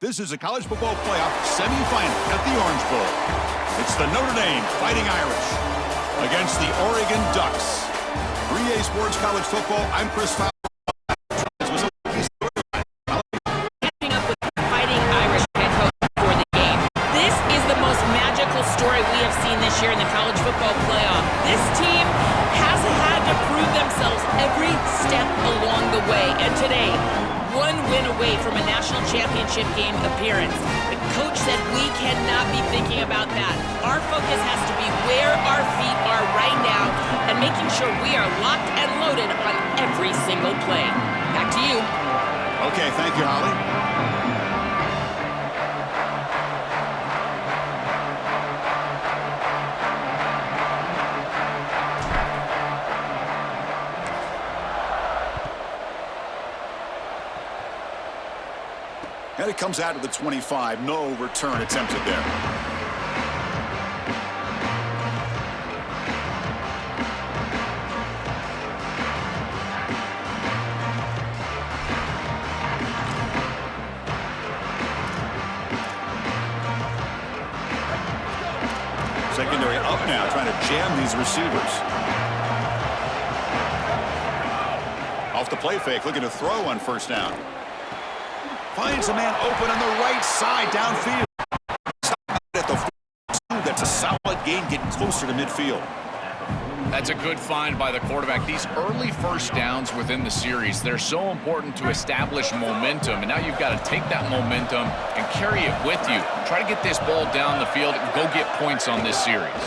This is a college football playoff semifinal at the Orange Bowl. It's the Notre Dame Fighting Irish against the Oregon Ducks. 3A Sports College Football, I'm Chris Fowler. Catching up with the Fighting Irish head coach for the game. This is the most magical story we have seen this year in the college football playoff. This team has had to prove themselves every step along the way, and today, one win away from a national championship game appearance. The coach said we cannot be thinking about that. Our focus has to be where our feet are right now and making sure we are locked and loaded on every single play. Back to you. Okay, thank you, Holly. And it comes out to the 25. No return attempted there. Secondary up now, trying to jam these receivers. Off the play fake, looking to throw on first down. Finds a man open on the right side downfield. At the 42, that's a solid gain, getting closer to midfield. That's a good find by the quarterback. These early first downs within the series, they're so important to establish momentum. And now you've got to take that momentum and carry it with you. Try to get this ball down the field and go get points on this series.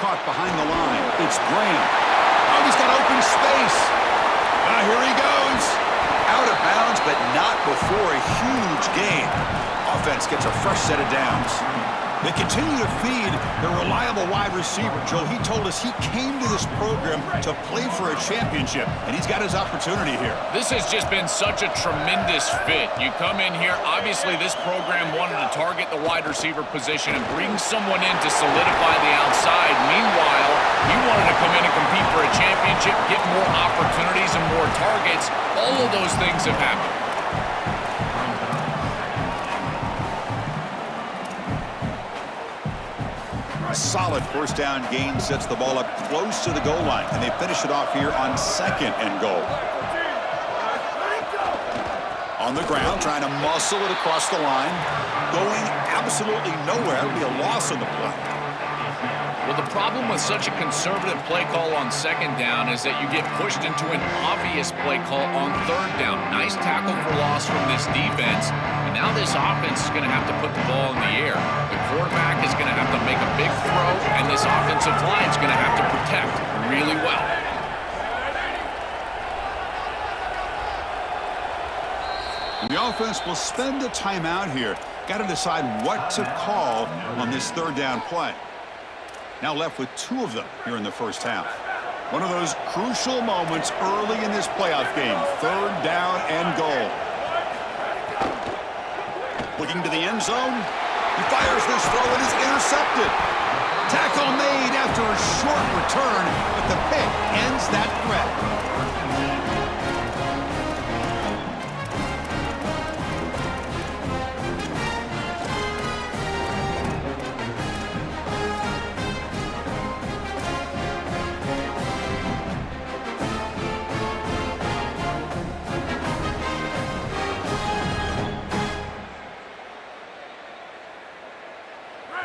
Caught behind the line. It's Graham. Oh, he's got open space. Here he goes. Out of bounds, but not before a huge gain. Offense gets a fresh set of downs. They continue to feed their reliable wide receiver. Joe, he told us he came to this program to play for a championship, and he's got his opportunity here. This has just been such a tremendous fit. You come in here, obviously this program wanted to target the wide receiver position and bring someone in to solidify the outside. Meanwhile, he wanted to come in and compete for a championship, get more opportunities and more targets. All of those things have happened. A solid first down gain sets the ball up close to the goal line, and they finish it off here on 2nd and goal. On the ground, trying to muscle it across the line. Going absolutely nowhere. It would be a loss on the play. Well, the problem with such a conservative play call on 2nd down is that you get pushed into an obvious play call on 3rd down. Nice tackle for loss from this defense. And now this offense is going to have to put the ball in the air. The quarterback is going to have to make a big throw, and this offensive line is going to have to protect really well. And the offense will spend a timeout here. Got to decide what to call on this 3rd down play. Now left with 2 of them here in the first half. One of those crucial moments early in this playoff game. 3rd down and goal. Looking to the end zone. He fires this throw and is intercepted. Tackle made after a short return, but the pick ends that threat.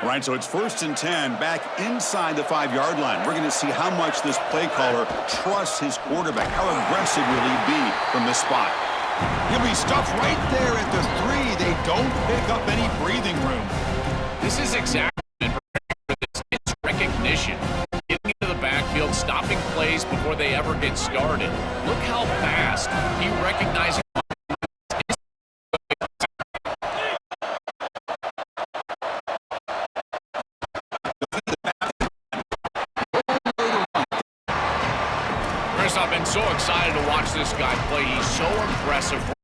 All right, so it's 1st and 10, back inside the 5-yard line. We're going to see how much this play caller trusts his quarterback. How aggressive will he be from this spot? He'll be stuffed right there at the 3. They don't pick up any breathing room. This is exactly for this. It's recognition. Getting into the backfield, stopping plays before they ever get started. Look how fast he recognizes. I've been so excited to watch this guy play. He's so impressive.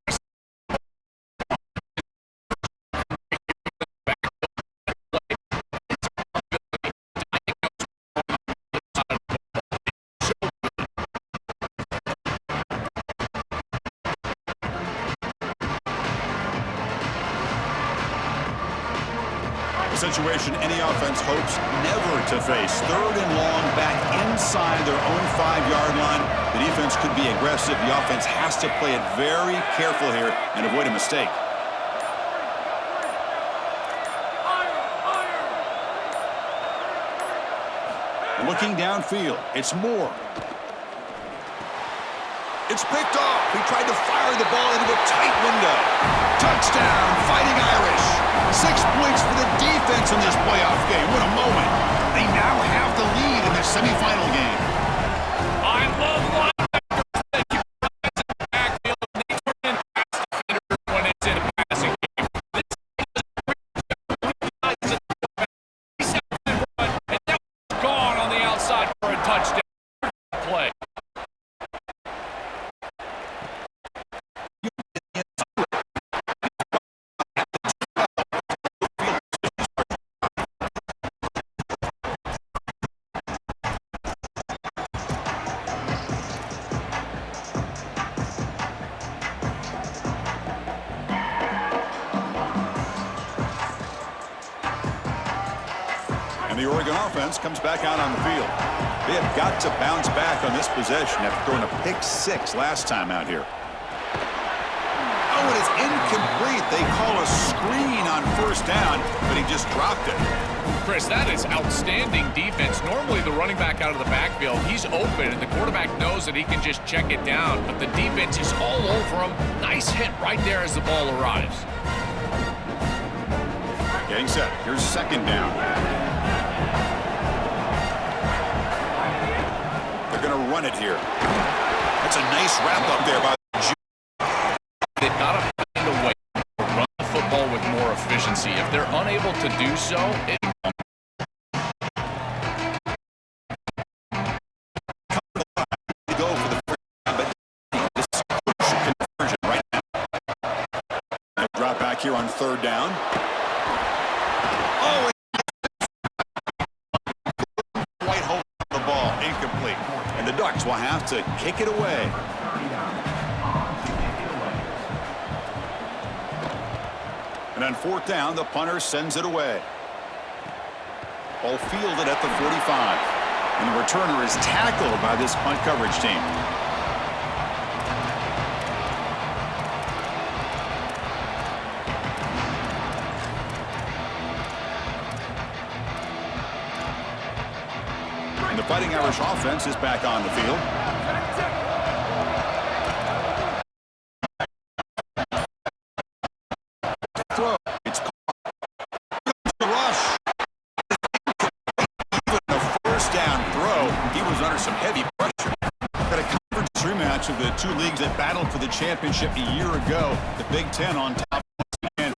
situation any offense hopes never to face. Third and long, back inside their own 5-yard line. The defense could be aggressive. The offense has to play it very careful here and avoid a mistake. Looking downfield, it's Moore. It's picked off. He tried to fire the ball into a tight window. Touchdown, Fighting Irish. 6 points for the defense in this playoff game. What a moment. They now have the lead in the semifinal game. I love linebackers that you guys in the backfield. They turn into pass defenders when it's in a passing game. This guys in the back. He set and run, and that was gone on the outside for a touchdown play. And the Oregon offense comes back out on the field. They have got to bounce back on this possession after throwing a pick-6 last time out here. Oh, it is incomplete. They call a screen on first down, but he just dropped it. Chris, that is outstanding defense. Normally the running back out of the backfield, he's open, and the quarterback knows that he can just check it down, but the defense is all over him. Nice hit right there as the ball arrives. Getting set. Here's second down. They're going to run it here. That's a nice wrap up there by the Jew. They've got to find a way to run the football with more efficiency. If they're unable to do so, Go for the first down, but this is crucial conversion right now. They'll drop back here on third down. Oh, white hole the ball, incomplete. And the Ducks will have to kick it away. And on fourth down, the punter sends it away. Ball fielded at the 45. And the returner is tackled by this punt coverage team. And the Fighting Irish offense is back on the field. Throw. It's the rush. Even a first down throw, he was under some heavy pressure. Got a conference rematch of the two leagues that battled for the championship a year ago. The Big Ten on top once again.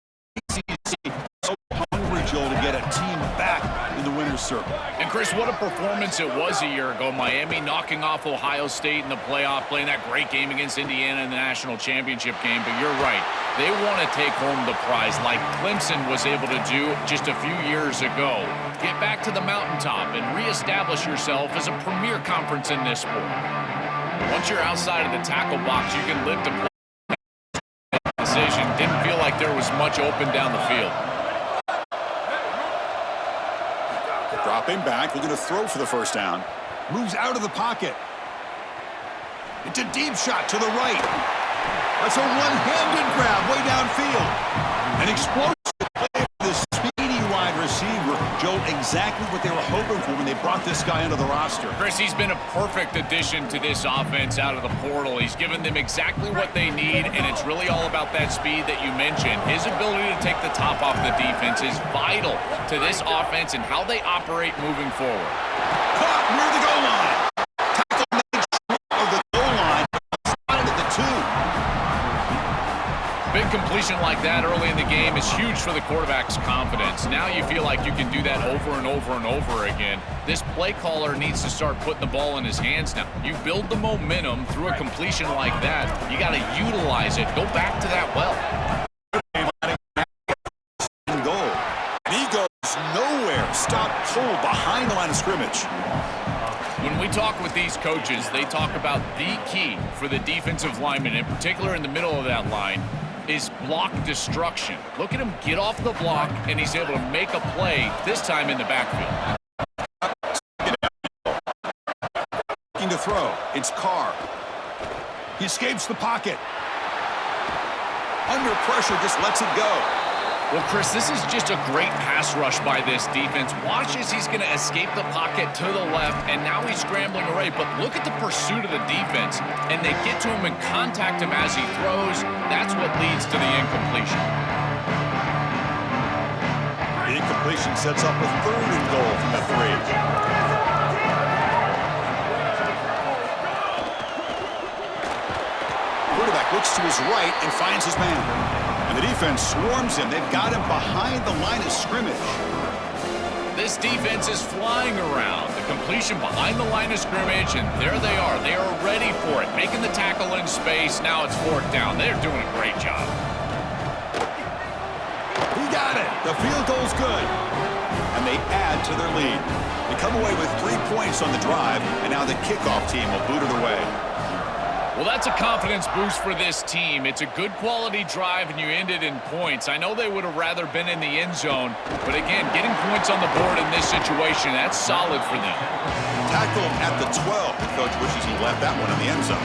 ACC so hungry, Joel, to get a team back in the winner's circle. And Chris, what a performance it was a year ago. Miami knocking off Ohio State in the playoff, playing that great game against Indiana in the national championship game. But you're right. They want to take home the prize like Clemson was able to do just a few years ago. Get back to the mountaintop and reestablish yourself as a premier conference in this sport. Once you're outside of the tackle box, you can live to play. Decision. Didn't feel like there was much open down the field. Dropping back, looking to throw for the first down. Moves out of the pocket. It's a deep shot to the right. That's a one-handed grab way downfield. An explosive play for the speedy wide receiver. Joe, exactly what they were hoping for when they brought this guy into the roster. Chris, he's been a perfect addition to this offense out of the portal. He's given them exactly what they need, and it's really all about that speed that you mentioned. His ability to take the top off the defense is vital to this offense and how they operate moving forward. Caught near the goal line. Tackle made short of the goal line. Spotted at the 2. Big completion like that early in the game is huge for the quarterback's confidence. Now you feel like you can do that over and over and over again. This play caller needs to start putting the ball in his hands now. You build the momentum through a completion like that. You got to utilize it. Go back to that well. Goal. He goes nowhere. Stop cold behind the line of scrimmage. When we talk with these coaches, they talk about the key for the defensive lineman, in particular in the middle of that line. is block destruction. Look at him get off the block, and he's able to make a play, this time in the backfield. Looking to throw. It's Carr. He escapes the pocket. Under pressure, just lets it go. Well, Chris, this is just a great pass rush by this defense. Watch as he's going to escape the pocket to the left, and now he's scrambling away. But look at the pursuit of the defense, and they get to him and contact him as he throws. That's what leads to the incompletion. The incompletion sets up a 3rd and goal from the 3. Quarterback looks to his right and finds his man. And the defense swarms him. They've got him behind the line of scrimmage. This defense is flying around. The completion behind the line of scrimmage, and there they are. They are ready for it, making the tackle in space. Now it's 4th down. They're doing a great job. He got it. The field goal's good. And they add to their lead. They come away with 3 points on the drive, and now the kickoff team will boot it away. Well, that's a confidence boost for this team. It's a good quality drive, and you end it in points. I know they would have rather been in the end zone, but again, getting points on the board in this situation, that's solid for them. Tackled at the 12. The coach wishes he left that one in the end zone.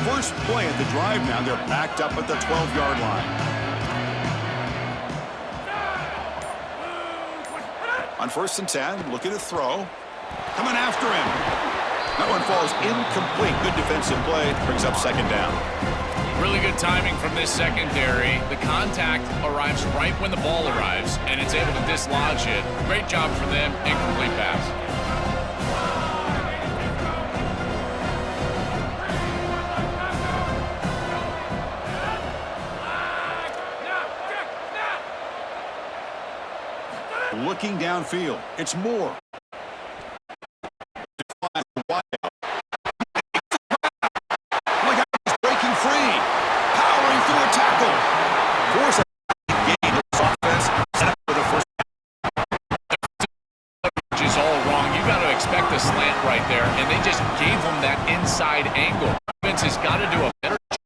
First play of the drive now, they're backed up at the 12-yard line. On 1st and 10, looking to throw. Coming after him. That one falls incomplete. Good defensive play. Brings up 2nd down. Really good timing from this secondary. The contact arrives right when the ball arrives, and it's able to dislodge it. Great job for them. Incomplete pass. Looking downfield. It's Moore. Look out, he's breaking free. Powering through a tackle. Force a game. This offense set up for the first. Which is all wrong. You got to expect a slant right there, and they just gave him that inside angle. Defense has got to do a better job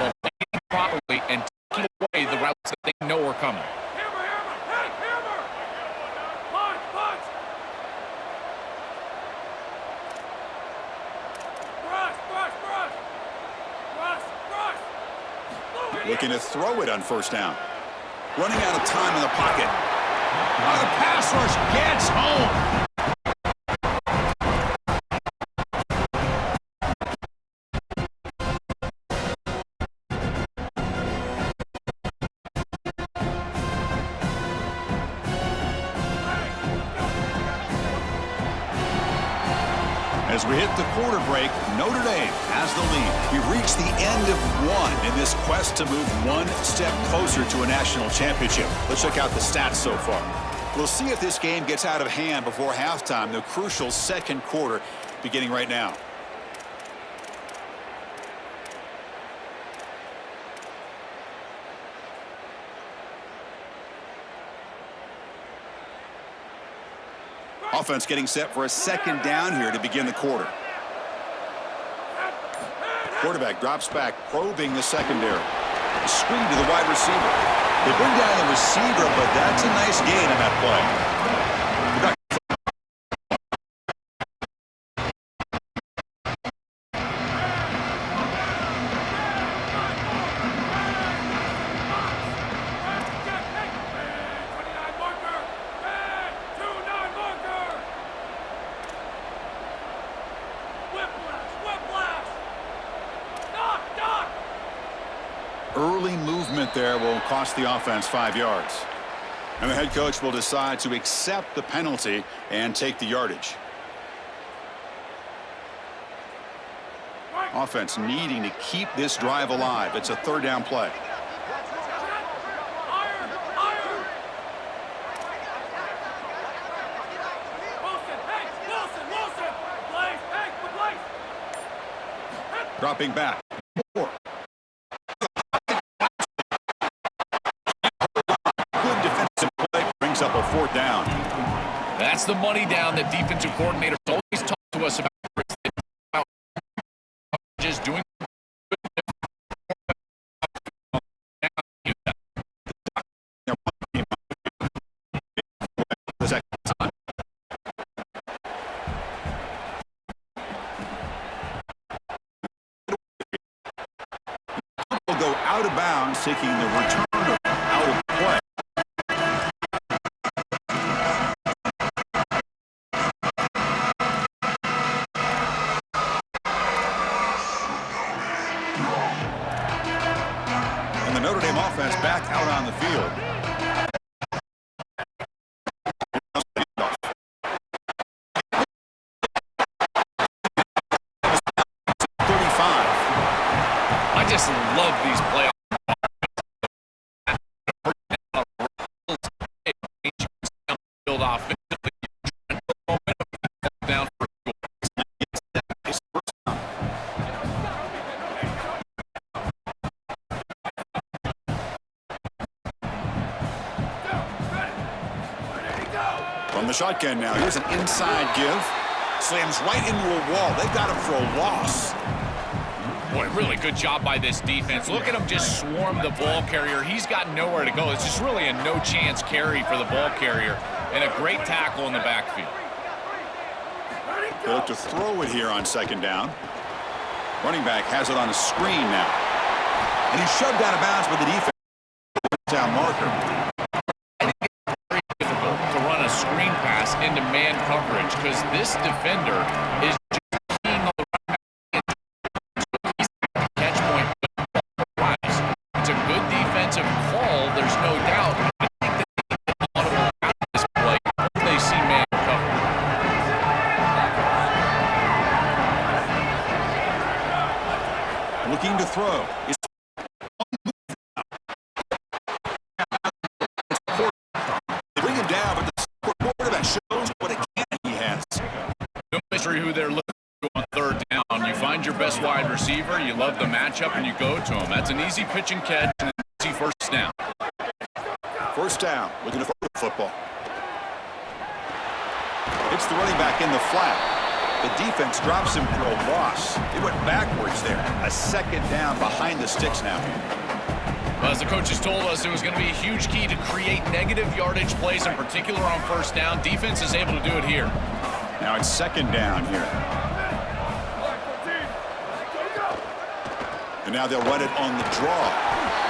of playing properly and taking away the routes that they know are coming. Looking to throw it on 1st down. Running out of time in the pocket. Oh, the pass rush gets home. As we hit the quarter break, Notre Dame has the lead. We've reached the end of one in this quest to move one step closer to a national championship. Let's check out the stats so far. We'll see if this game gets out of hand before halftime, the crucial 2nd quarter beginning right now. Offense getting set for a 2nd down here to begin the quarter. Quarterback drops back, probing the secondary. Screen to the wide receiver. They bring down the receiver, but that's a nice gain on that play. Early movement there will cost the offense 5 yards. And the head coach will decide to accept the penalty and take the yardage. Offense needing to keep this drive alive. It's a 3rd down play. Dropping back. Moore. 4th down. That's the money down that defensive coordinators always talk to us about. Just doing will go out of bounds, taking the return out of play. And the Notre Dame offense back out on the field. I just love these playoffs. Down for From the shotgun now, here's an inside give. Slams right into a wall. They've got him for a loss. Boy, really good job by this defense. Look at him just swarm the ball carrier. He's got nowhere to go. It's just really a no-chance carry for the ball carrier, and a great tackle in the backfield. They look to throw it here on 2nd down. Running back has it on a screen now. And he's shoved out of bounds by the defense. Down marker. I think it's very difficult to run a screen pass into man coverage because this defender is just being on the right back. Catch point. It's a good defensive call. There's no doubt. I think they need to audible out this play if they see man coverage. Looking to throw. They bring him down, but the quarterback shows what a cannon he has. No mystery who they're looking to on 3rd down. You find your best wide receiver, you love the matchup, and you go to him. That's an easy pitch and catch and an easy 1st down. 1st down, looking to throw the football. It's the running back in the flat. The defense drops him for a loss. They went backwards there. A 2nd down behind the sticks now. Well, as the coaches told us, it was going to be a huge key to create negative yardage plays, in particular on 1st down. Defense is able to do it here. Now it's 2nd down here. And now they'll run it on the draw.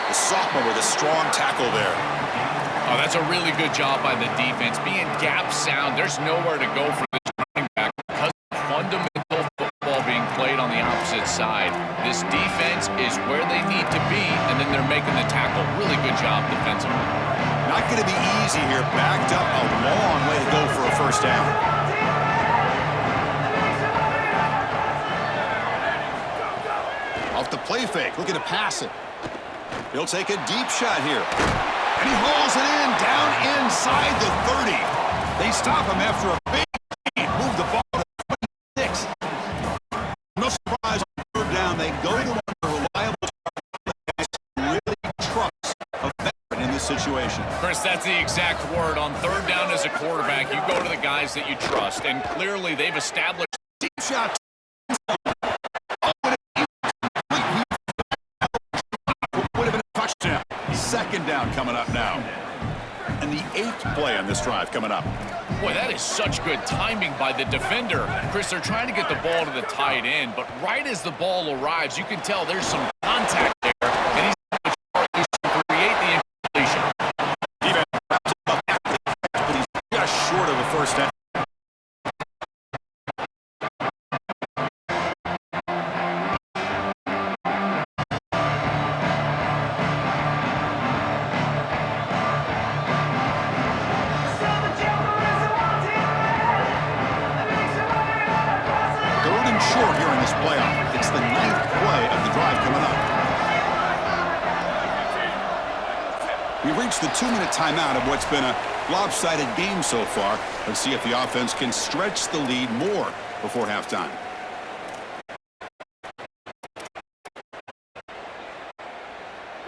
The sophomore with a strong tackle there. Oh, that's a really good job by the defense. Being gap sound, there's nowhere to go for this running back because of fundamental football being played on the opposite side. This defense is where they need to be, and then they're making the tackle. Really good job defensively. Not going to be easy here. Backed up a long way to go for a 1st down. Off the play fake, looking to pass it. He'll take a deep shot here. And he hauls it in, down inside the 30. They stop him after a big gain. Move the ball to 26. No surprise on 3rd down. They go to one of the reliable targets really trust a veteran in this situation. Chris, that's the exact word. On 3rd down as a quarterback, you go to the guys that you trust, and clearly they've established Deep shot. Would have been a touchdown. 2nd down coming up now. And the 8th play on this drive coming up. Boy, that is such good timing by the defender. Chris, they're trying to get the ball to the tight end, but right as the ball arrives, you can tell there's some contact there, and he's able to create the incompletion. Defense wraps him up after the catch, but he's just short of a 1st down. Short here in this playoff. It's the 9th play of the drive coming up. We've reached the 2-minute timeout of what's been a lopsided game so far. Let's see if the offense can stretch the lead more before halftime.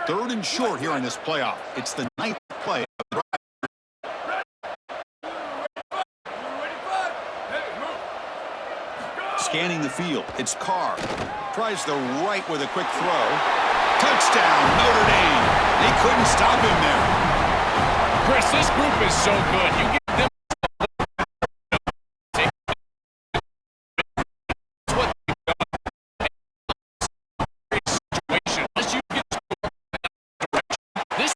Third and short here in this playoff. It's the 9th play of the drive. scanning the field. It's Carr. Tries the right with a quick throw. Touchdown, Notre Dame. They couldn't stop him there. Chris, this group is so good. You give them what situation. Unless you get this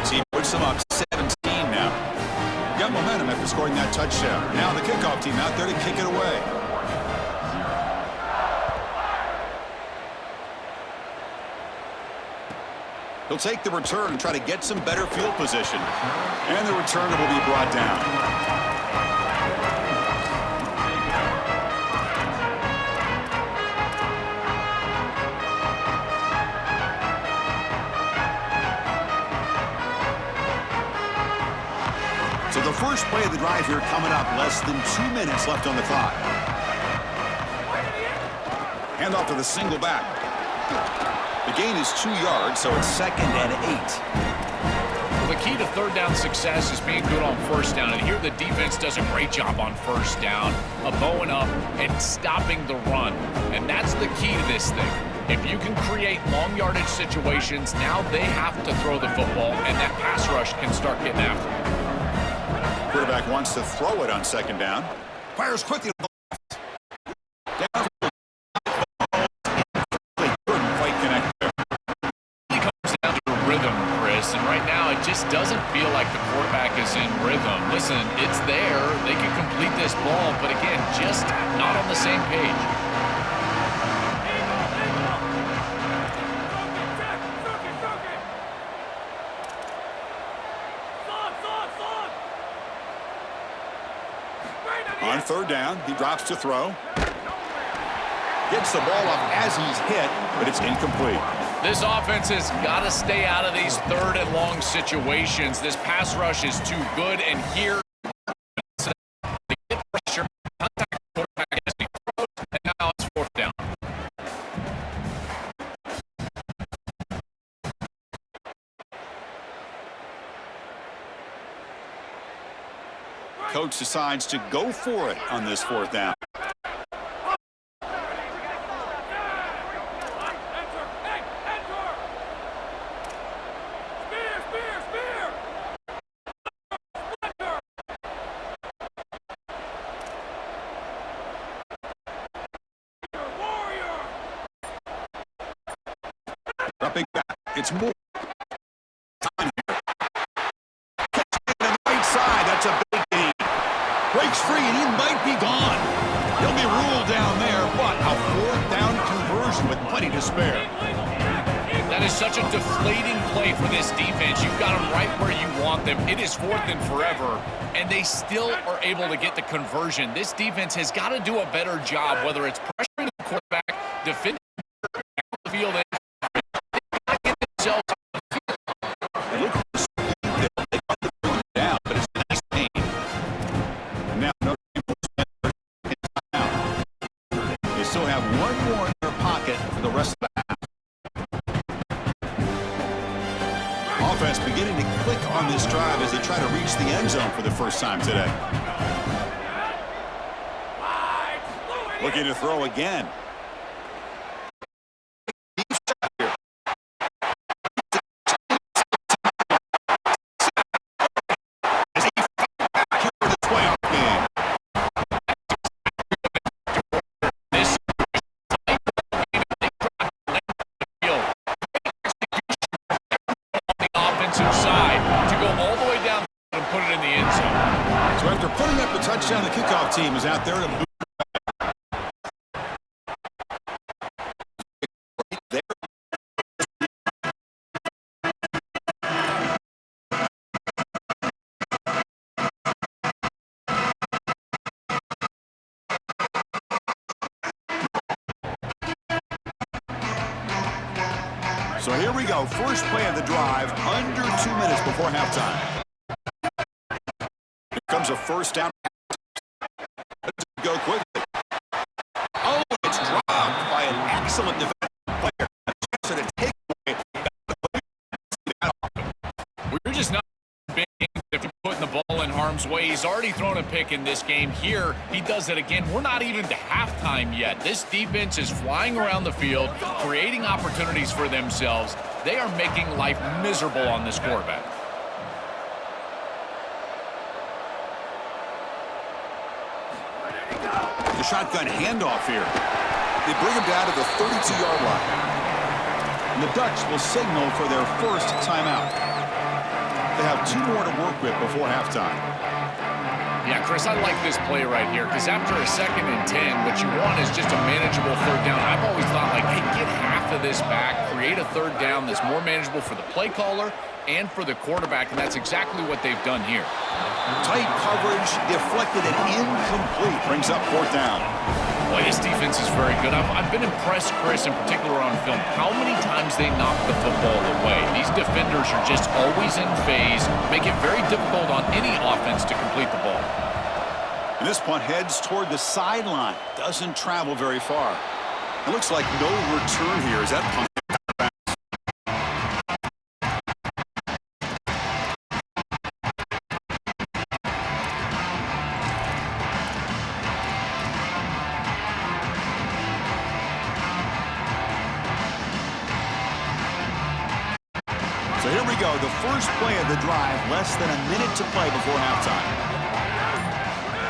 team puts them up 17 now. Got momentum after scoring that touchdown. Now the kickoff team out there to kick it away. He'll take the return and try to get some better field position. And the returner will be brought down. So the first play of the drive here coming up, less than 2 minutes left on the clock. Hand off to the single back. The gain is 2 yards, so it's 2nd and 8. Well, the key to third down success is being good on first down, and here the defense does a great job on first down of bowing up and stopping the run, and that's the key to this thing. If you can create long yardage situations, now they have to throw the football, and that pass rush can start getting after it. Quarterback wants to throw it on 2nd down. Fires quickly. Down. They couldn't quite connect there. It comes down to rhythm, Chris, and right now it just doesn't feel like the quarterback is in rhythm. Listen, it's there. They can complete this ball, but again, just not on the same page. On 3rd down, he drops to throw. Gets the ball up as he's hit, but it's incomplete. This offense has got to stay out of these 3rd and long situations. This pass rush is too good, and here they get pressure, contact the quarterback as he throws, and now it's 4th down. Coach decides to go for it on this 4th down. Dropping back. It's more time here. Catching on the right side. That's a big gain. Breaks free, and he might be gone. He'll be ruled down there, but a 4th down conversion with plenty to spare. That is such a deflating play for this defense. You've got them right where you want them. It is 4th and forever, and they still are able to get the conversion. This defense has got to do a better job, whether it's pressuring the quarterback, defending the field, and get themselves on the field. They got the field down, but it's a nice gain. And now Notre Dame will spend out. They still have one more in their pocket for the rest of the half. Offense beginning to click on this drive as they try to reach the end zone for the first time today. Looking to throw again. Touchdown, the kickoff team is out there to move back. So here we go. First play of the drive, under 2 minutes before halftime. Here comes a 1st down. Go quickly. Oh, it's dropped by an excellent defensive player. So to take away. We're just not being if you're putting the ball in harm's harm's way. He's already thrown a pick in this game. Here, he does it again. We're not even to halftime yet. This defense is flying around the field, creating opportunities for themselves. They are making life miserable on this quarterback. The shotgun handoff here. They bring him down to the 32-yard line. And the Ducks will signal for their first timeout. They have 2 more to work with before halftime. Yeah, Chris, I like this play right here because after a 2nd and 10, what you want is just a manageable 3rd down. I've always thought, like, hey, get half of this back, create a 3rd down that's more manageable for the play caller and for the quarterback, and that's exactly what they've done here. Tight coverage, deflected and incomplete. Brings up 4th down. Boy, this defense is very good. I've been impressed, Chris, in particular on film, how many times they knock the football away. These defenders are just always in phase, make it very difficult on any offense to complete the ball. And this punt heads toward the sideline. Doesn't travel very far. It looks like no return here as that punt. So here we go, the first play of the drive, less than a minute to play before halftime.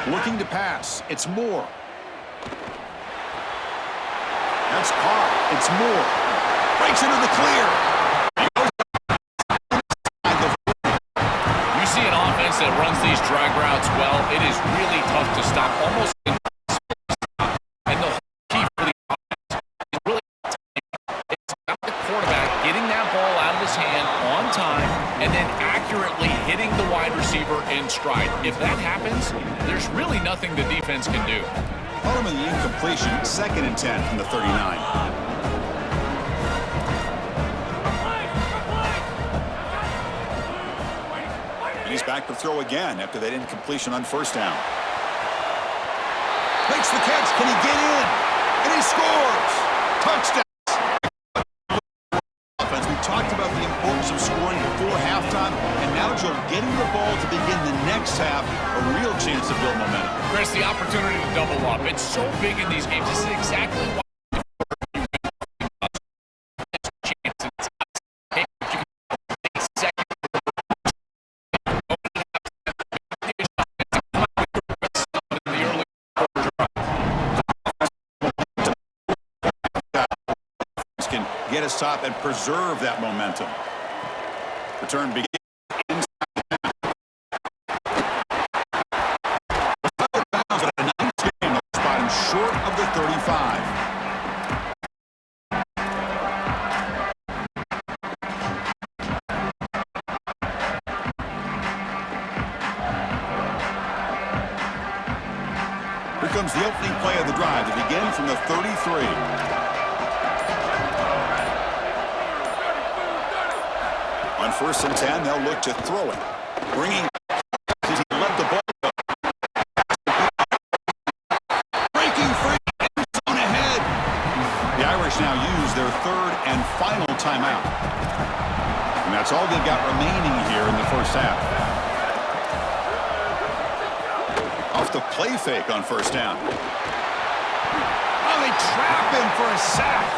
Looking to pass, it's Moore. That's caught, it's Moore. Breaks into the clear. You see an offense that runs these drag routes well, it is really tough to stop, almost impossible. And the key for the offense is really it's about the quarterback getting that ball out of his hand on time and then accurately hitting the wide receiver in stride. If that happens, there's really nothing the defense can do. Ultimately, the incompletion, 2nd and 10 from the 39. And he's back to throw again after that incompletion on 1st down. Makes the catch. Can he get in? And he scores. Touchdown. Offense. We talked about the importance of scoring before halftime, and now Joe getting the ball to begin the next half, a real chance to build momentum. Chris, the opportunity to double up. It's so big in these games. This is exactly why can get us top and preserve that momentum. Return begins. Short of the 35. Here comes the opening play of the drive to begin from the 33. On 1st and 10, they'll look to throw it. Bringing as he let the ball go. Breaking free, end zone ahead. The Irish now use their 3rd and final timeout. And that's all they've got remaining here in the first half. Off the play fake on 1st down. Oh, they trap him for a sack.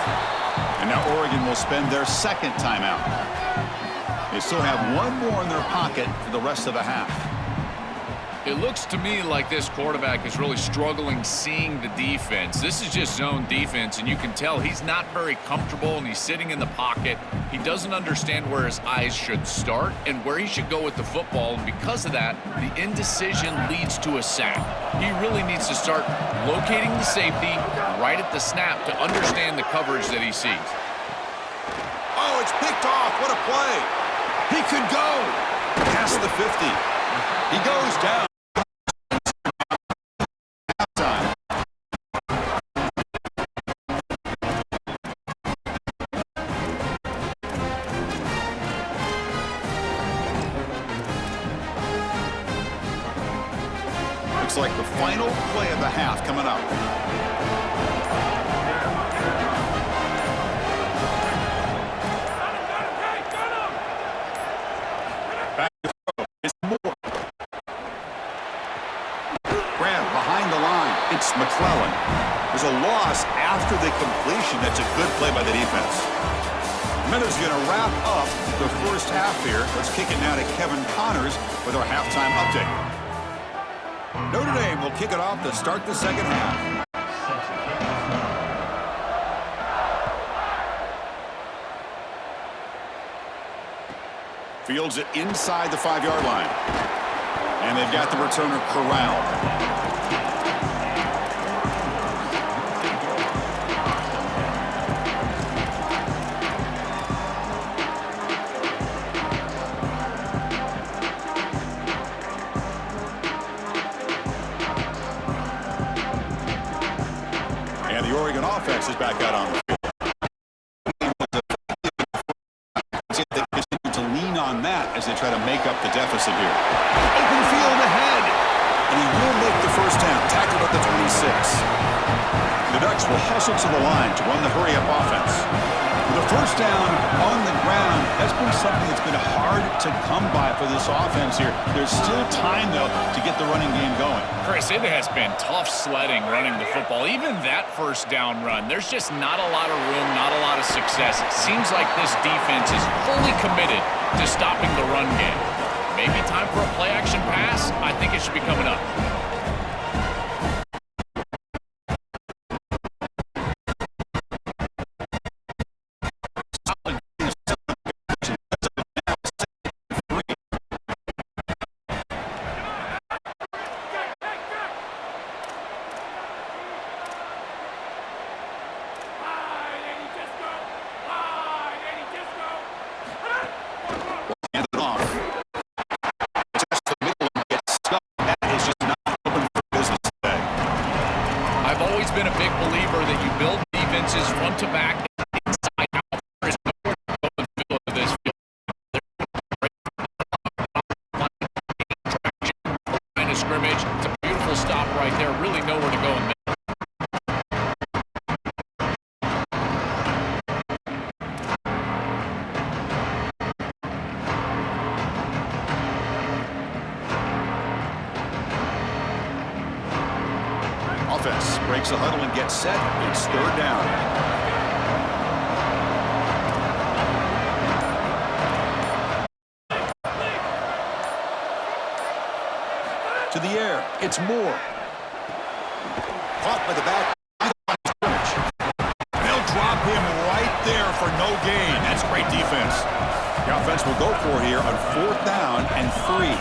And now Oregon will spend their 2nd timeout. They still have 1 more in their pocket for the rest of the half. It looks to me like this quarterback is really struggling seeing the defense. This is just zone defense, and you can tell he's not very comfortable, and he's sitting in the pocket. He doesn't understand where his eyes should start and where he should go with the football, and because of that, the indecision leads to a sack. He really needs to start locating the safety right at the snap to understand the coverage that he sees. Oh, it's picked off. What a play. He could go past the 50. He goes down. Halftime. Looks like the final play of the half coming up. There's a loss after the completion. That's a good play by the defense. Minutes going to wrap up the first half here. Let's kick it now to Kevin Connors with our halftime update. Notre Dame will kick it off to start the second half. Fields it inside the 5-yard line. And they've got the returner corralled. And the Oregon offense is back out on the field. They continue to lean on that as they try to make up the deficit here. Open field ahead. And he will make the first down. Tackled at the 26. The Ducks will hustle to the line to run the hurry-up offense. The first down on the ground has been something that's been hard to come by for this offense here. There's still time, though, to get the running game going. Chris, it has been tough sledding running the football. Even that first down run, there's just not a lot of room, not a lot of success. It seems like this defense is fully committed to stopping the run game. Maybe time for a play-action pass? I think it should be coming up. Been a big believer that you build defenses front to back, inside out. There is nowhere to go in the middle of this field. Line of scrimmage. It's a beautiful stop right there. Really nowhere to go in the middle. Offense breaks the huddle and gets set. It's third down. To the air. It's Moore. Caught by the back. They'll drop him right there for no gain. That's great defense. The offense will go for it here on fourth down and 3.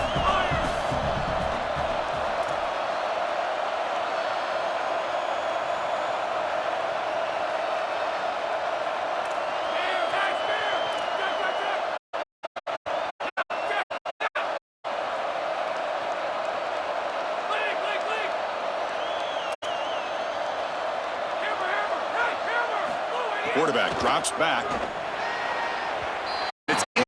Quarterback drops back. It's in.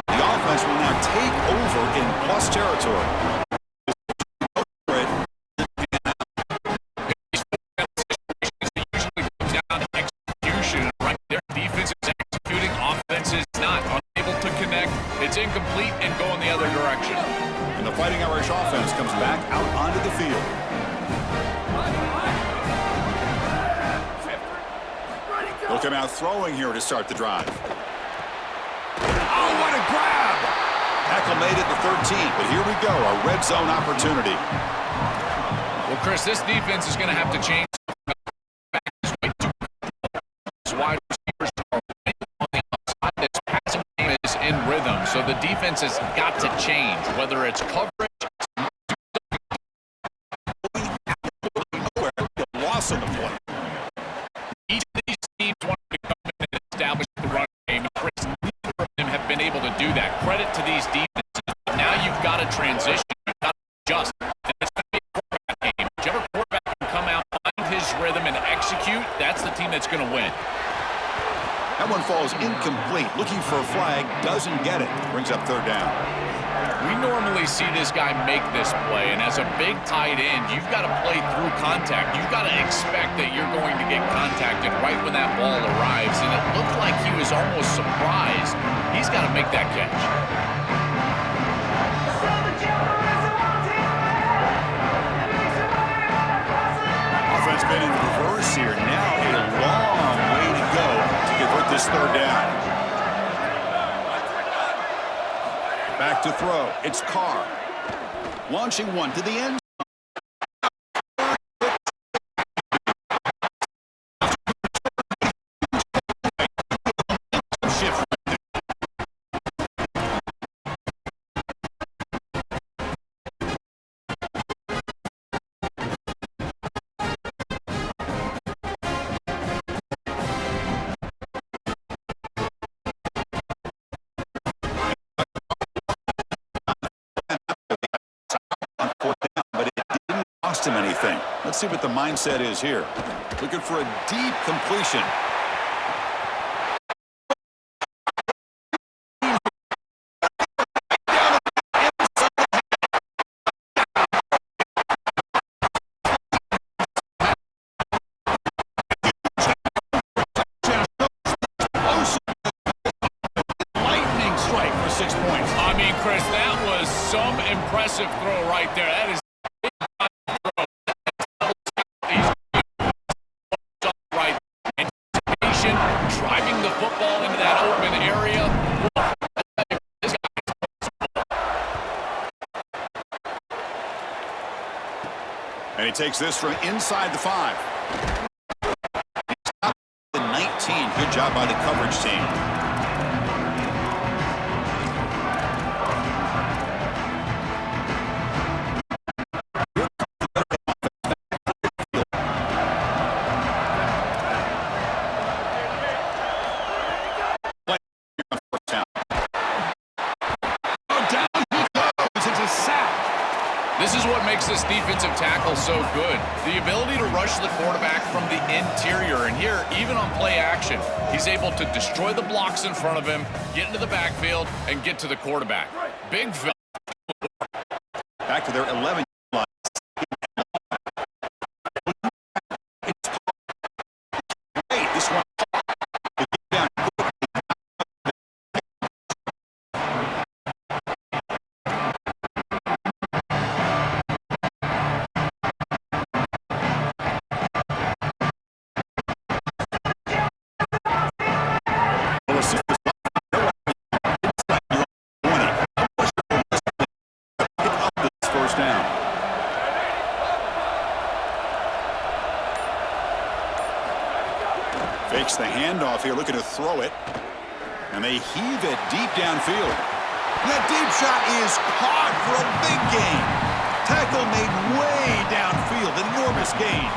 The offense will now take over in plus territory. It usually comes down to execution. Right there, defense is executing, offense is not. Unable to connect. It's incomplete and going the other direction. And the Fighting Irish offense comes back out onto the field. They'll come out throwing here to start the drive. Oh, what a grab! Tackle made at the 13, but here we go, a red zone opportunity. Well, Chris, this defense is going to have to change. Wide receivers are on the outside. This passing game is in rhythm, so the defense has got to change, whether it's coverage. Loss on the play. Each of these teams want to come in and establish the run game. And Chris, neither of them have been able to do that. Credit to these defenses. But now you've got to transition. You've got to adjust. And it's going to be a quarterback game. Whichever quarterback can come out, find his rhythm, and execute, that's the team that's going to win. That one falls incomplete. Looking for a flag, doesn't get it. Brings up third down. We normally see this guy make this play, and as a big tight end, you've got to play through contact. You've got to expect that you're going to get contacted right when that ball arrives, and it looked like he was almost surprised. He's got to make that catch. Offense yards here. Now a long way to go to convert this third down. Back to throw. It's Carr. Launching one to the end. Him anything. Let's see what the mindset is here. Looking for a deep completion. Lightning strike for 6 points. I mean, Chris, that was some impressive throw right there. That is driving the football into that open area. And he takes this from inside the 5. The 19. Good job by the coverage team. This is what makes this defensive tackle so good. The ability to rush the quarterback from the interior. And here, even on play action, he's able to destroy the blocks in front of him, get into the backfield, and get to the quarterback. Big film. Back to their 11 line. This one. Fakes the handoff here, looking to throw it. And they heave it deep downfield. That deep shot is caught for a big gain. Tackle made way downfield, enormous gain.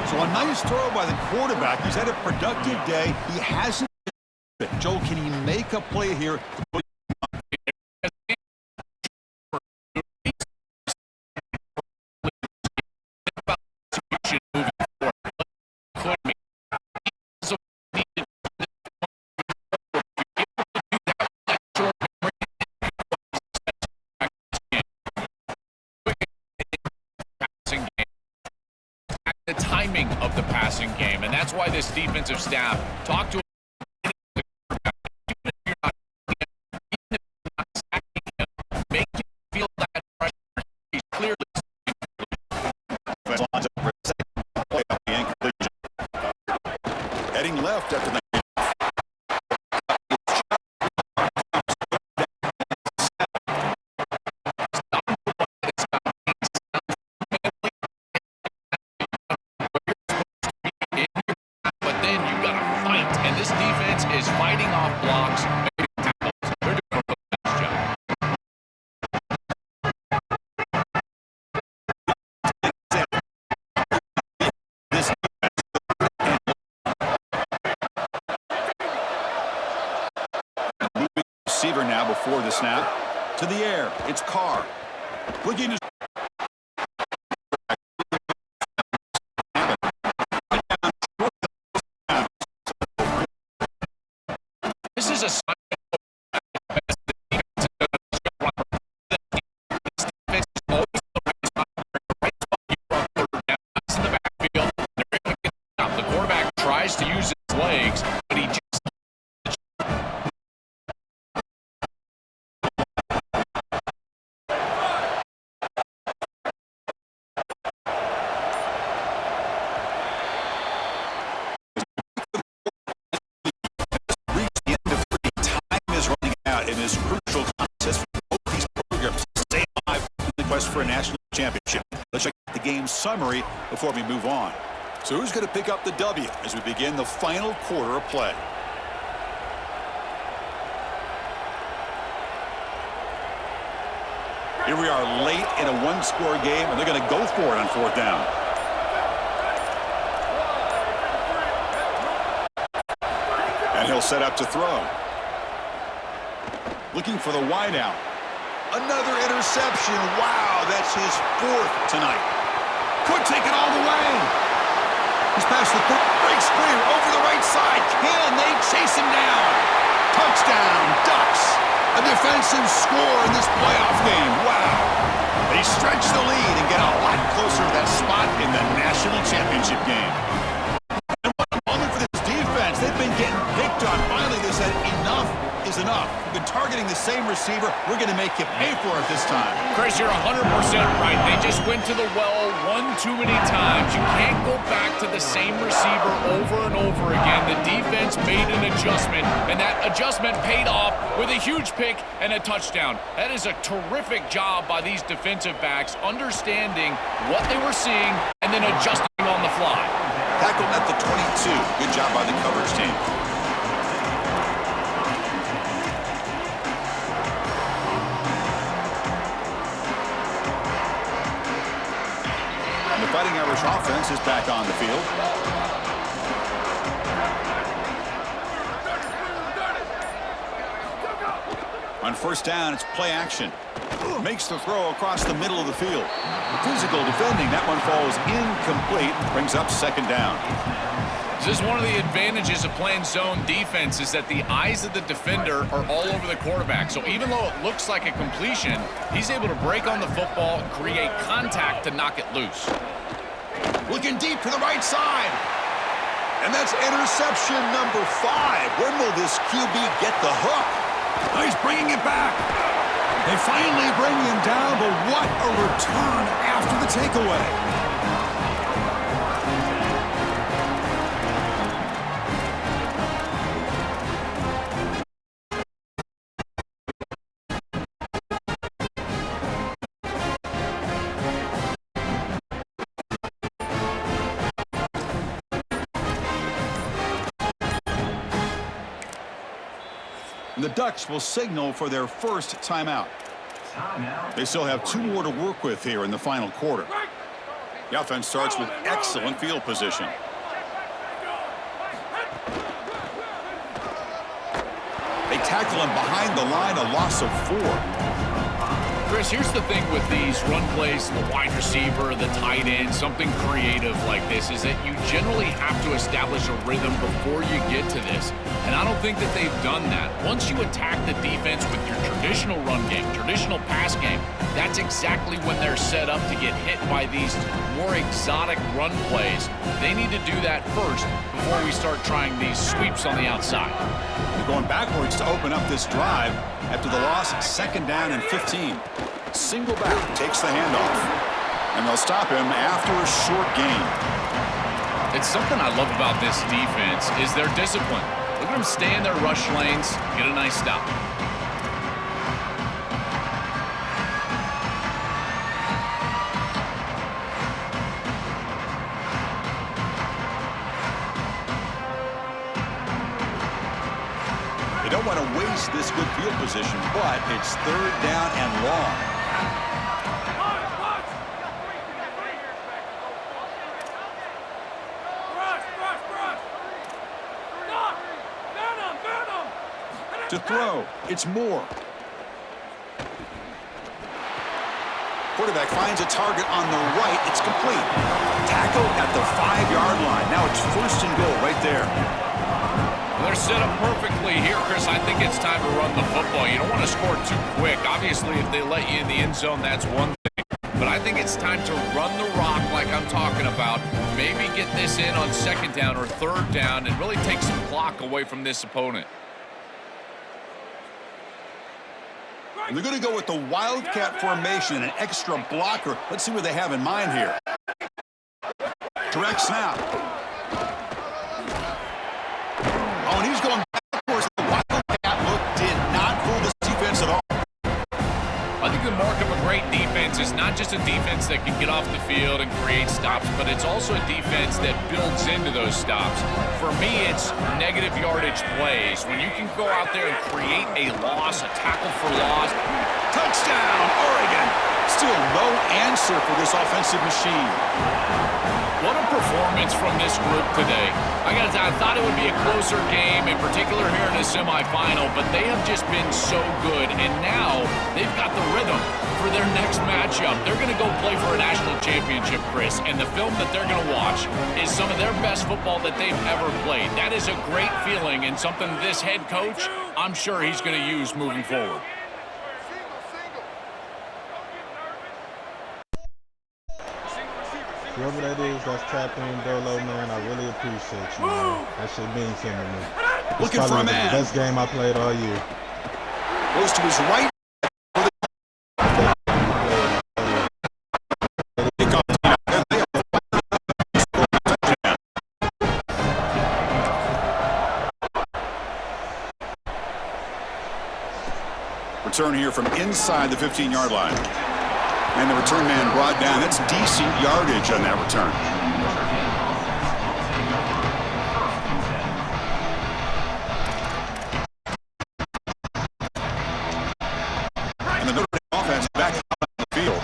So a nice throw by the quarterback. He's had a productive day. He hasn't. Joel, can he make a play here? The timing of the passing game, and that's why this defensive staff talked to him. Make him feel that pressure. He's clearly heading left after the is fighting off blocks. They're doing a nice job. Receiver now before the snap. To the air. It's Carr. Looking to this is a sign the quarterback tries to use his legs, but he just this crucial contest for both these programs to stay alive in the quest for a national championship. Let's check out the game summary before we move on. So who's going to pick up the W as we begin the final quarter of play? Here we are late in a one-score game, and they're going to go for it on fourth down. And he'll set up to throw. Looking for the wideout. Another interception. Wow, that's his fourth tonight. Could take it all the way. He's past the breaks clear over the right side. Can they chase him down? Touchdown, Ducks. A defensive score in this playoff game. Wow. They stretch the lead and get a lot closer to that spot in the national championship game. And what a moment for this defense. They've been getting picked on. Finally, they said enough is enough. We've been targeting the same receiver. We're going to make you pay for it this time. Chris, you're 100% right. They just went to the well one too many times. You can't go back to the same receiver over and over again. The defense made an adjustment, and that adjustment paid off with a huge pick and a touchdown. That is a terrific job by these defensive backs, understanding what they were seeing and then adjusting on the fly. Tackled at the 22. Good job by the coverage team. And the Fighting Irish offense is back on the field. On first down, it's play action. Makes the throw across the middle of the field. Physical defending. That one falls incomplete. Brings up second down. This is one of the advantages of playing zone defense is that the eyes of the defender are all over the quarterback. So even though it looks like a completion, he's able to break on the football and create contact to knock it loose. Looking deep to the right side. And that's interception number 5. When will this QB get the hook? Oh, he's bringing it back. They finally bring him down, but what a return after the takeaway. The Ducks will signal for their first timeout. They still have 2 more to work with here in the final quarter. The offense starts with excellent field position. They tackle him behind the line, a loss of 4. Chris, here's the thing with these run plays, the wide receiver, the tight end, something creative like this is that you generally have to establish a rhythm before you get to this. And I don't think that they've done that. Once you attack the defense with your traditional run game, traditional pass game, that's exactly when they're set up to get hit by these more exotic run plays. They need to do that first before we start trying these sweeps on the outside. They're going backwards to open up this drive after the loss, second down and 15. Single back takes the handoff. And they'll stop him after a short gain. It's something I love about this defense is their discipline. Look at them stay in their rush lanes, get a nice stop. They don't want to waste this good field position, but it's third down and long. To throw, it's Moore. Quarterback finds a target on the right. It's complete. Tackle at the 5-yard line. Now it's first and goal right there. They're set up perfectly here, Chris. I think it's time to run the football. You don't want to score too quick. Obviously, if they let you in the end zone, that's one thing. But I think it's time to run the rock like I'm talking about. Maybe get this in on second down or third down and really take some clock away from this opponent. And they're going to go with the Wildcat formation and an extra blocker. Let's see what they have in mind here. Direct snap. Oh, and he's going backwards. The Wildcat look did not fool this defense just a defense that can get off the field and create stops, but it's also a defense that builds into those stops. For me, it's negative yardage plays. When you can go out there and create a loss, a tackle for loss. Touchdown, Oregon. Still no answer for this offensive machine. What a performance from this group today. I thought it would be a closer game, in particular here in the semifinal, but they have just been so good, and now they've got the rhythm for their next matchup. They're going to go play for a national championship, Chris, and the film that they're going to watch is some of their best football that they've ever played. That is a great feeling and something this head coach, I'm sure he's going to use moving forward. Whoever that is that's tapping Dolo, man, I really appreciate you, man. That shit means something to me. It's Looking for a man. The best game I played all year. Goes to his right. Return here from inside the 15-yard line. And the return man brought down. That's decent yardage on that return. And the Notre Dame offense back on the field.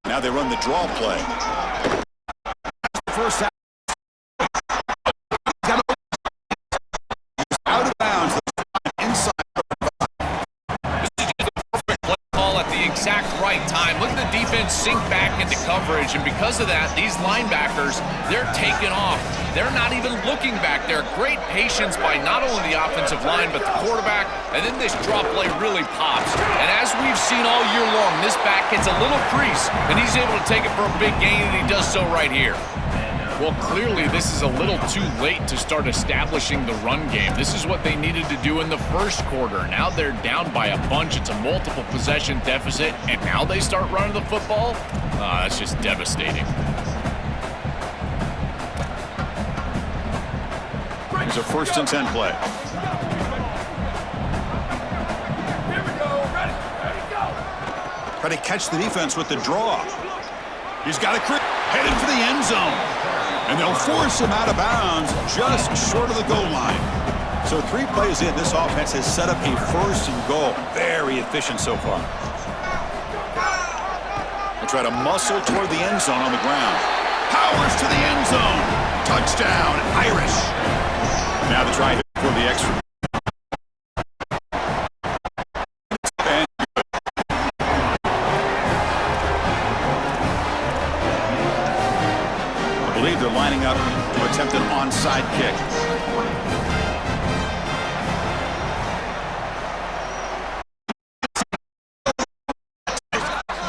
Now they run the draw play. First half. Out of bounds. Inside. Exact right time. Look at the defense sink back into coverage, and because of that, these linebackers, they're taking off. They're not even looking back there. Great patience by not only the offensive line, but the quarterback, and then this drop play really pops. And as we've seen all year long, this back gets a little crease, and he's able to take it for a big gain, and he does so right here. Well, clearly this is a little too late to start establishing the run game. This is what they needed to do in the first quarter. Now they're down by a bunch. It's a multiple possession deficit, and now they start running the football? That's just devastating. Here's a 1st and 10 play. Try to catch the defense with the draw. He's got a headed for the end zone. And they'll force him out of bounds just short of the goal line. So 3 plays in, this offense has set up a 1st and goal. Very efficient so far. They try to muscle toward the end zone on the ground. Powers to the end zone. Touchdown, Irish. Now the try for the extra. I believe they're lining up to attempt an onside kick.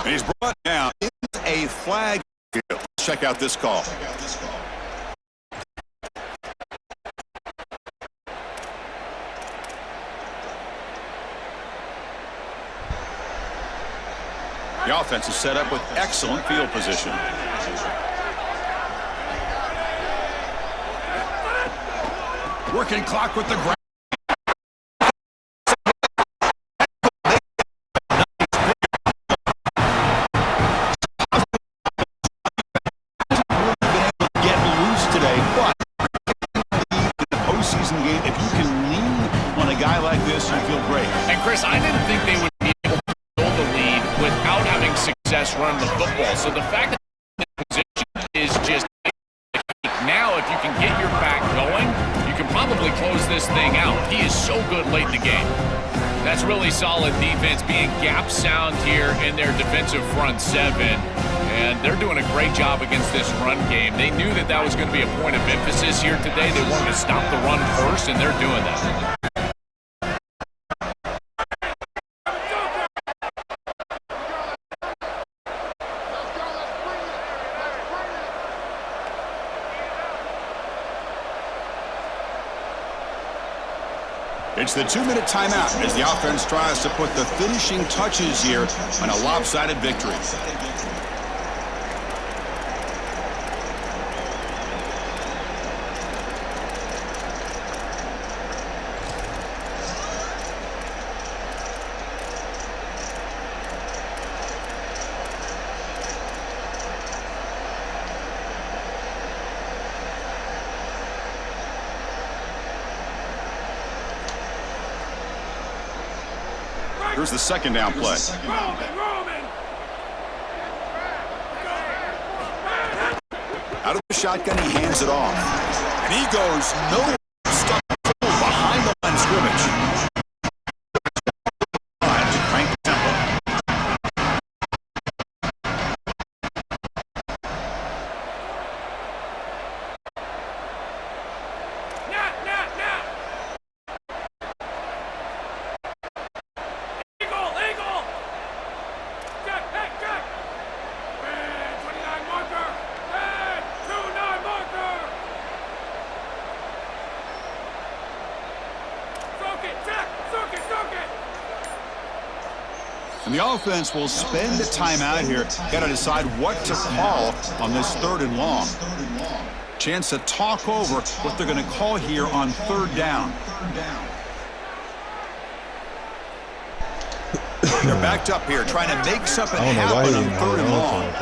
And he's brought down. It's a flag. Let's check out this call. The offense is set up with excellent field position. Working clock with the ground. Get loose today, but in the postseason game, if you can lean on a guy like this, you feel great. And Chris, I didn't think they would be able to hold the lead without having success running the football. So the fact that the position is just now, if you can get your back going, you can probably close this thing out. He is so good late in the game. That's really solid defense, being gap sound here in their defensive front 7. And they're doing a great job against this run game. They knew that that was going to be a point of emphasis here today. They wanted to stop the run first, and they're doing that. It's the 2-minute timeout as the offense tries to put the finishing touches here on a lopsided victory. Here's the second down play. Out of the shotgun, he hands it off. And he goes nowhere, stuck behind the line of scrimmage. Crank the tempo. And the offense will spend the time out here. Got to decide what to call on this 3rd and long. Chance to talk over what they're going to call here on 3rd down. They're backed up here, trying to make something happen on 3rd and long.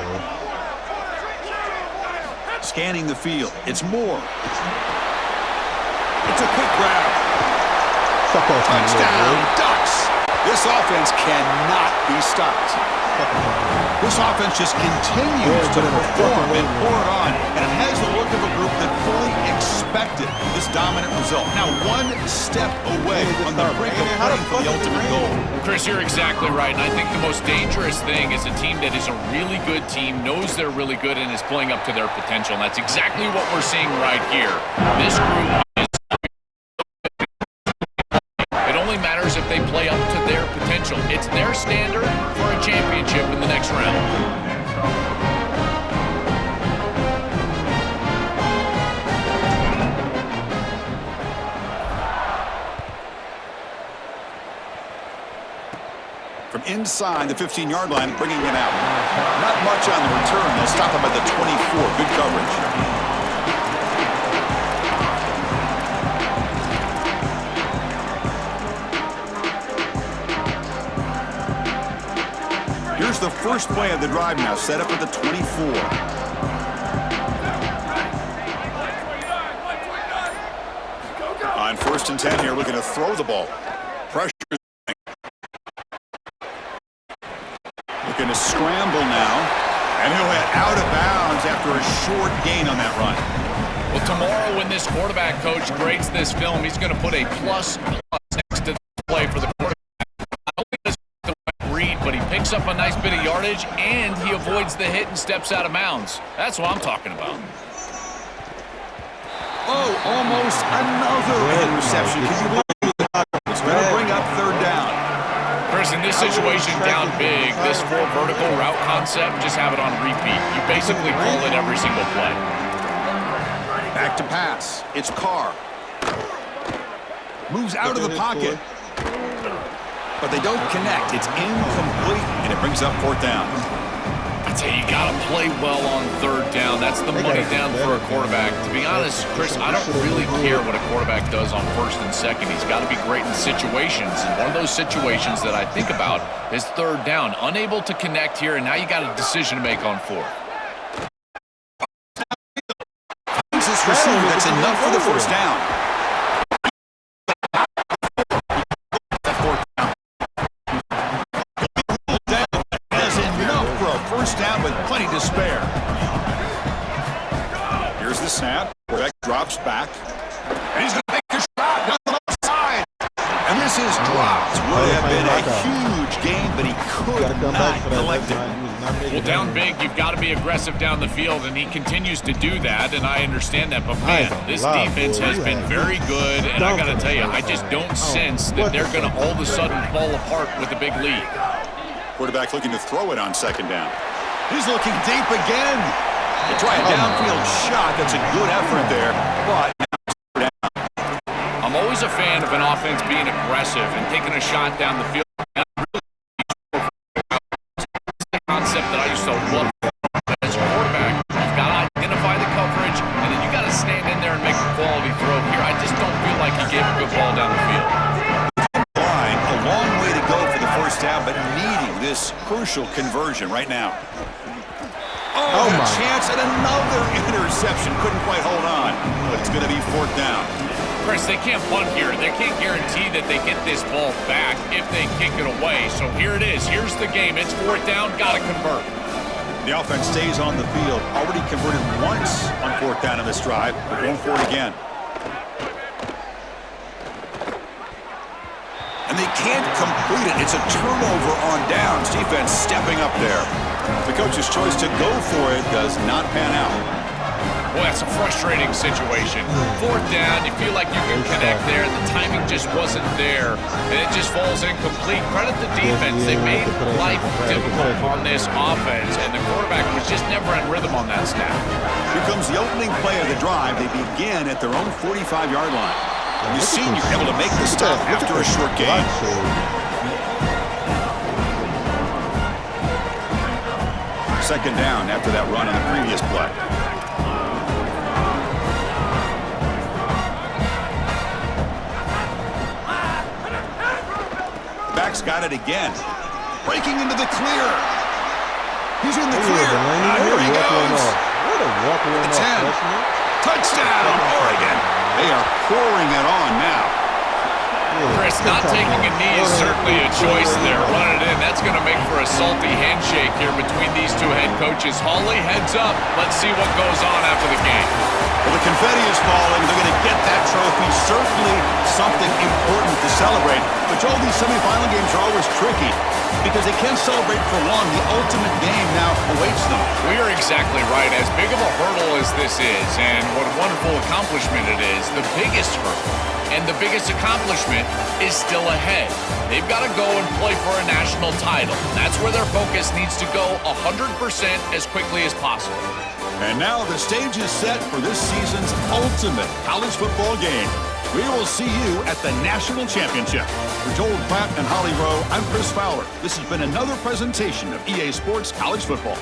Scanning the field. It's Moore. It's a quick grab. Touchdown, Ducks. This offense cannot be stopped. This offense just continues to perform and pour it on, and it has the look of a group that fully expected this dominant result. Now one step away on the brink of playing for the ultimate goal. Chris, you're exactly right, and I think the most dangerous thing is a team that is a really good team, knows they're really good, and is playing up to their potential, and that's exactly what we're seeing right here. This group matters if they play up to their potential. It's their standard for a championship in the next round. From inside the 15-yard line, bringing it out. Not much on the return. They'll stop him at the 24. Good coverage. Here's the first play of the drive now, set up at the 24. On 1st and 10 here, looking to throw the ball. Pressure. Looking to scramble now. And he'll head out of bounds after a short gain on that run. Well, tomorrow when this quarterback coach grades this film, he's going to put a plus next to the play for the quarterback. But he picks up a nice bit of yardage, and he avoids the hit and steps out of bounds. That's what I'm talking about. Oh, almost another interception. Can you believe that? It's going to bring up 3rd down. Chris, in this situation, down big, this 4 vertical route concept, just have it on repeat. You basically call it every single play. Back to pass. It's Carr. Moves out of the pocket. But they don't connect. It's incomplete, and it brings up 4th down. I tell you, you got to play well on 3rd down. That's the money down for a quarterback. To be honest, Chris, I don't really care what a quarterback does on 1st and 2nd. He's got to be great in situations. And one of those situations that I think about is 3rd down. Unable to connect here, and now you got a decision to make on 4th. This receiver, that's enough for the 1st down. Down with plenty to spare. Here's the snap. Beck drops back. And he's going to make a shot down the left side. And this is dropped. Would have been a huge game, but he could not collect it. Well, down big, you've got to be aggressive down the field, and he continues to do that, and I understand that. But, man, this defense has been very good, and I got to tell you, I just don't sense that they're going to all of a sudden fall apart with a big lead. Quarterback looking to throw it on 2nd down. He's looking deep again. They try a downfield shot. That's a good effort there, but now down. I'm always a fan of an offense being aggressive and taking a shot down the field. It's the concept that I used to love as a quarterback. You've got to identify the coverage, and then you got to stand in there and make a quality throw. Here, I just don't feel like he gave a good ball down the field. A long way to go for the 1st down, but needing this crucial conversion right now. Oh, a chance at another interception. Couldn't quite hold on, but it's going to be 4th down. Chris, they can't punt here. They can't guarantee that they get this ball back if they kick it away. So here it is. Here's the game. It's 4th down. Got to convert. The offense stays on the field. Already converted once on 4th down in this drive. They're going for it again. And they can't complete it. It's a turnover on downs. Defense stepping up there. The coach's choice to go for it does not pan out. Boy, that's a frustrating situation. 4th down, you feel like you can connect there. The timing just wasn't there, and it just falls incomplete. Credit the defense. They made life difficult on this offense, and the quarterback was just never in rhythm on that snap. Here comes the opening play of the drive. They begin at their own 45-yard line. The senior able to make the stop after a short gain. Second down after that run on the previous play. Back's got it again. Breaking into the clear. He's in the clear. Here he goes. What a walk-around The 10. Touchdown, Oregon. They are pouring it on now. Chris, not taking a knee is certainly a choice there. Run it in. That's going to make for a salty handshake here between these two head coaches. Hawley heads up. Let's see what goes on after the game. Well, the confetti is falling. They're going to get that trophy. Certainly something important to celebrate. But, Joel, these semifinal games are always tricky because they can't celebrate for long. The ultimate game now awaits them. We are exactly right. As big of a hurdle as this is, and what a wonderful accomplishment it is, the biggest hurdle and the biggest accomplishment is still ahead. They've got to go and play for a national title. That's where their focus needs to go 100% as quickly as possible. And now the stage is set for this season's ultimate college football game. We will see you at the National Championship. For Joel Pratt and Holly Rowe, I'm Chris Fowler. This has been another presentation of EA Sports College Football.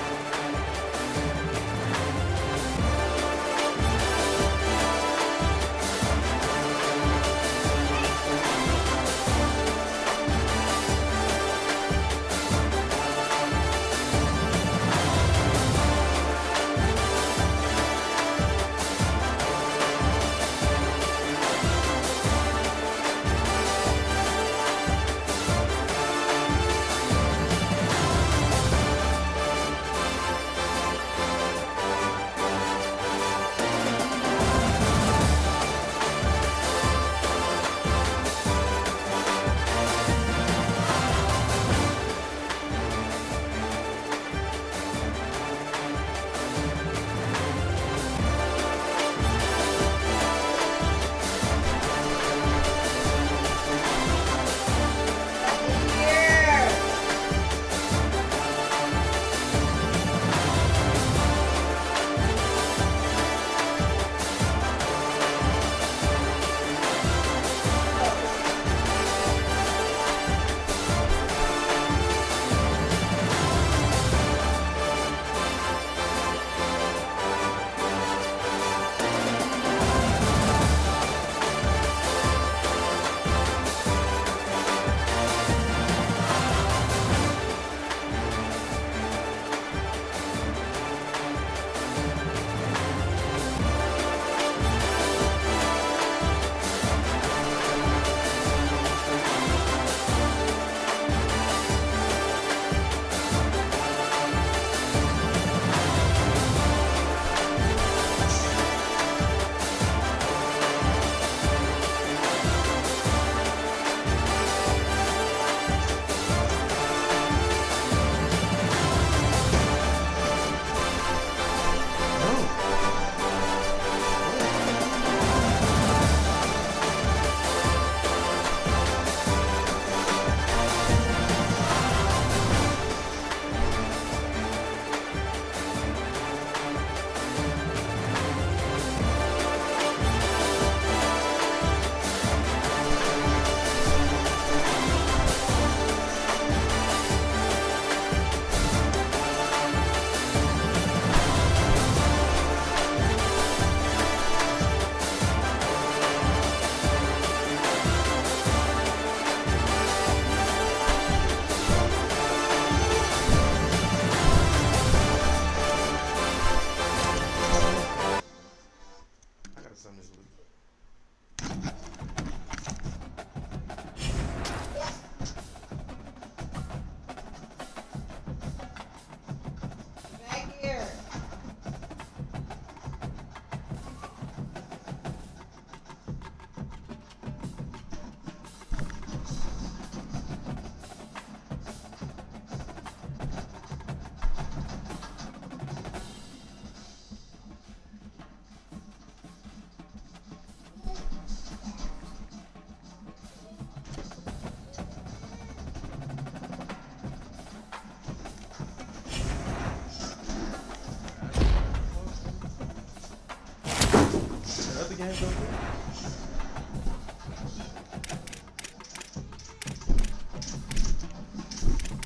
hands over.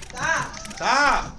Stop. Stop.